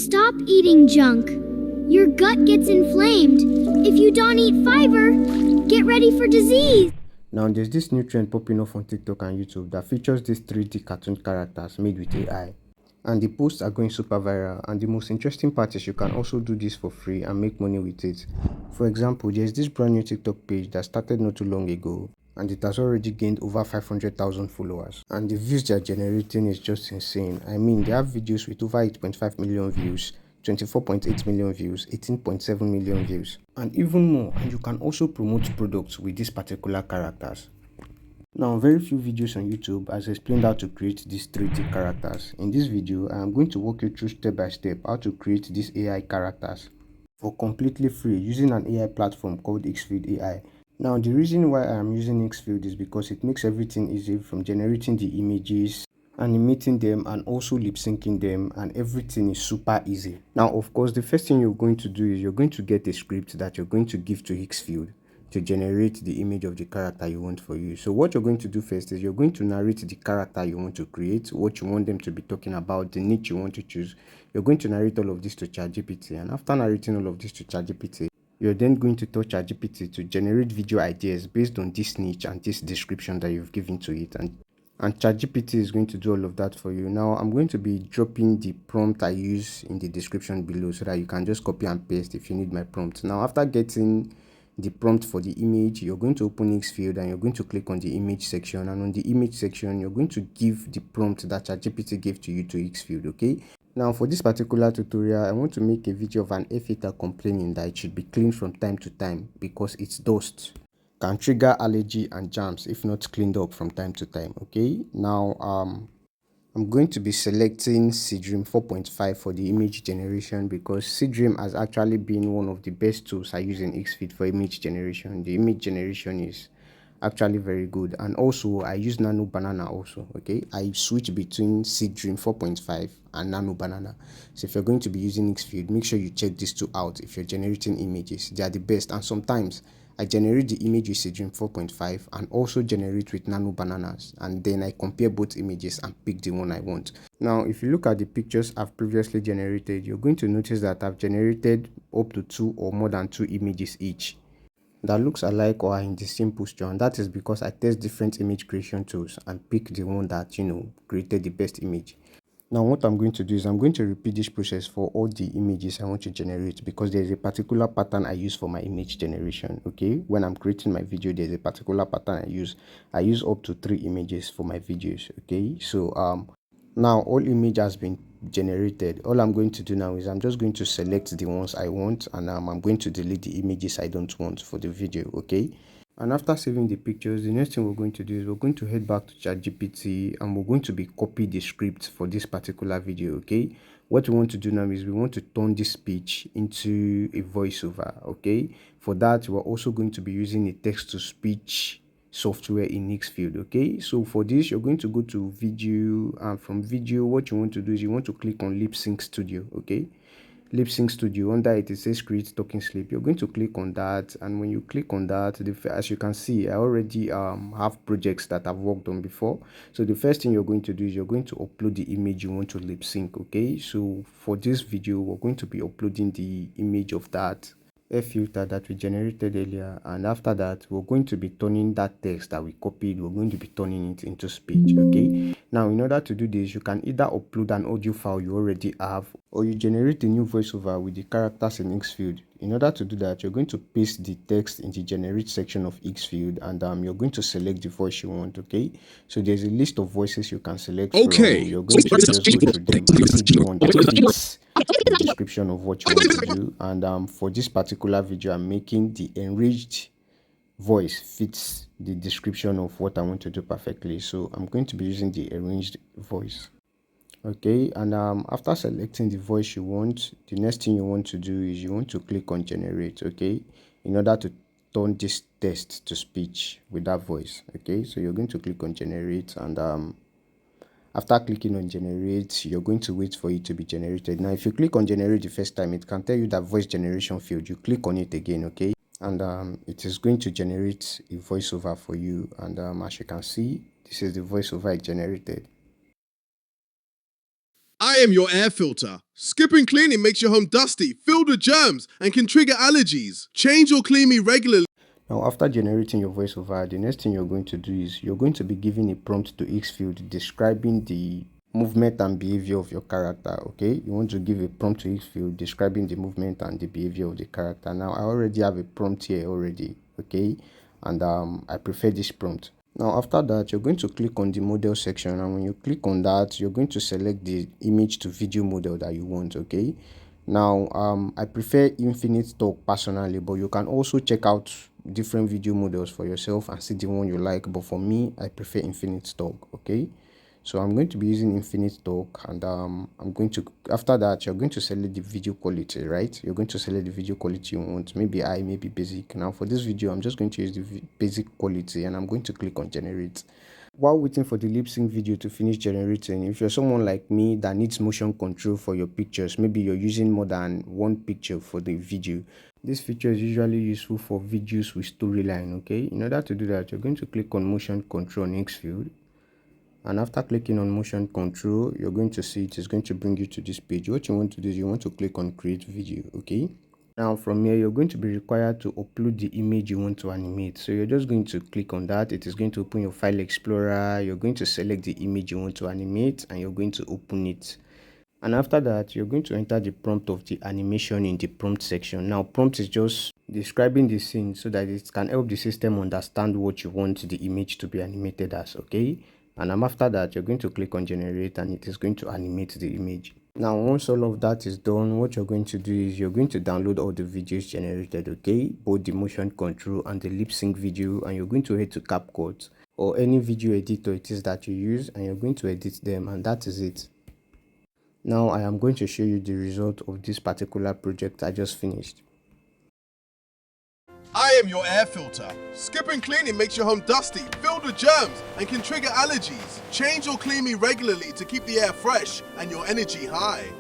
Stop eating junk. Your gut gets inflamed. If you don't eat fiber, get ready for disease. Now, there's this new trend popping up on TikTok and YouTube that features these 3D cartoon characters made with AI. And the posts are going super viral. And the most interesting part is you can also do this for free and make money with it. For example, there's this brand new TikTok page that started not too long ago, and it has already gained over 500,000 followers. And the views they're generating is just insane. I mean, they have videos with over 8.5 million views, 24.8 million views, 18.7 million views, and even more. And you can also promote products with these particular characters. Now, very few videos on YouTube has explained how to create these 3D characters. In this video, I am going to walk you through step by step how to create these AI characters for completely free using an AI platform called Xfeed AI. Now, the reason why I am using Xfeed is because it makes everything easy, from generating the images, animating them, and also lip syncing them, and everything is super easy. Now, of course, the first thing you're going to do is you're going to get a script that you're going to give to Xfeed to generate the image of the character you want for you. So what you're going to do first is you're going to narrate the character you want to create, what you want them to be talking about, the niche you want to choose. You're going to narrate all of this to ChatGPT, and after narrating all of this to ChatGPT, you're then going to tell ChatGPT to generate video ideas based on this niche and this description that you've given to it, and ChatGPT is going to do all of that for you. Now, I'm going to be dropping the prompt I use in the description below so that you can just copy and paste if you need my prompt. Now, after getting the prompt for the image, you're going to open Xfeed and you're going to click on the image section, and on the image section you're going to give the prompt that ChatGPT gave to you to Xfeed. Okay, now for this particular tutorial, I want to make a video of an air filter complaining that it should be cleaned from time to time because its dust can trigger allergy and germs if not cleaned up from time to time. Okay, now I'm going to be selecting Seedream 4.5 for the image generation because Seedream has actually been one of the best tools I use in Xfeed for image generation. The image generation is actually very good, and also I use Nano Banana also. Okay, I switch between Seedream 4.5 and Nano Banana. So if you're going to be using Xfeed, make sure you check these two out if you're generating images. They are the best, and sometimes I generate the image with Seedream 4.5 and also generate with Nano Bananas, and then I compare both images and pick the one I want. Now, if you look at the pictures I've previously generated, you're going to notice that I've generated up to 2 or more than 2 images each that looks alike or are in the same posture, and that is because I test different image creation tools and pick the one that created the best image. Now, what I'm going to do is I'm going to repeat this process for all the images I want to generate because there's a particular pattern I use for my image generation. Okay, when I'm creating my video, there's a particular pattern I use. I use up to 3 images for my videos. Okay, so now all image has been generated. All I'm going to do now is I'm just going to select the ones I want, and I'm going to delete the images I don't want for the video. Okay, and after saving the pictures, the next thing we're going to do is we're going to head back to ChatGPT and we're going to be copy the script for this particular video. Okay, what we want to do now is we want to turn this speech into a voiceover. Okay, for that we're also going to be using a text to speech software in Xfeed. Okay, so for this you're going to go to video, and from video what you want to do is you want to click on Lip Sync Studio. Okay, Lip Sync Studio, under it says create talking slip. You're going to click on that, and when you click on that, as you can see, I already have projects that I've worked on before. So the first thing you're going to do is you're going to upload the image you want to lip sync. Okay, so for this video we're going to be uploading the image of that air filter that we generated earlier, and after that we're going to be turning that text that we copied, we're going to be turning it into speech. Okay, now in order to do this, you can either upload an audio file you already have, or you generate a new voiceover with the characters in Xfeed. In order to do that, you're going to paste the text in the generate section of Xfeed, and you're going to select the voice you want. Okay, so there's a list of voices you can select from. You're going to just go through them and pick the one that fits the description of what you want to do. And for this particular video I'm making, the enriched voice fits the description of what I want to do perfectly, so I'm going to be using the enriched voice. Okay, and after selecting the voice you want, the next thing you want to do is you want to click on generate. Okay, in order to turn this text to speech with that voice. Okay, so you're going to click on generate, and after clicking on generate, you're going to wait for it to be generated. Now if you click on generate the first time, it can tell you that voice generation failed. You click on it again. Okay, and it is going to generate a voiceover for you, and as you can see, this is the voiceover I generated. I am your air filter. Skipping cleaning makes your home dusty, filled with germs, and can trigger allergies. Change or clean me regularly. Now, after generating your voiceover, the next thing you're going to do is you're going to be giving a prompt to Xfield describing the movement and behavior of your character. Okay, you want to give a prompt to Xfield describing the movement and the behavior of the character. Now, I already have a prompt here already. Okay, and I prefer this prompt. Now, after that, you're going to click on the model section, and when you click on that, you're going to select the image to video model that you want. Okay, now I prefer infinite talk personally, but you can also check out different video models for yourself and see the one you like, but for me, I prefer infinite talk. Okay, so I'm going to be using infinite talk, and I'm going to, after that, you're going to select the video quality, right? You're going to select the video quality you want, maybe high, maybe basic. Now for this video, I'm just going to use the basic quality, and I'm going to click on generate. While waiting for the lip sync video to finish generating, if you're someone like me that needs motion control for your pictures, maybe you're using more than one picture for the video, this feature is usually useful for videos with storyline. Okay, in order to do that, you're going to click on motion control on Xfield, and after clicking on motion control, you're going to see it is going to bring you to this page. What you want to do is you want to click on create video. Okay, now from here, you're going to be required to upload the image you want to animate. So you're just going to click on that. It is going to open your file explorer. You're going to select the image you want to animate, and you're going to open it. And after that, you're going to enter the prompt of the animation in the prompt section. Now, prompt is just describing the scene so that it can help the system understand what you want the image to be animated as. Okay, and after that, you're going to click on generate, and it is going to animate the image. Now, once all of that is done, what you're going to do is you're going to download all the videos generated, okay, both the motion control and the lip sync video, and you're going to head to CapCut or any video editor it is that you use, and you're going to edit them, and that is it. Now I am going to show you the result of this particular project I just finished. I am your air filter. Skipping cleaning makes your home dusty, filled with germs, and can trigger allergies. Change or clean me regularly to keep the air fresh and your energy high.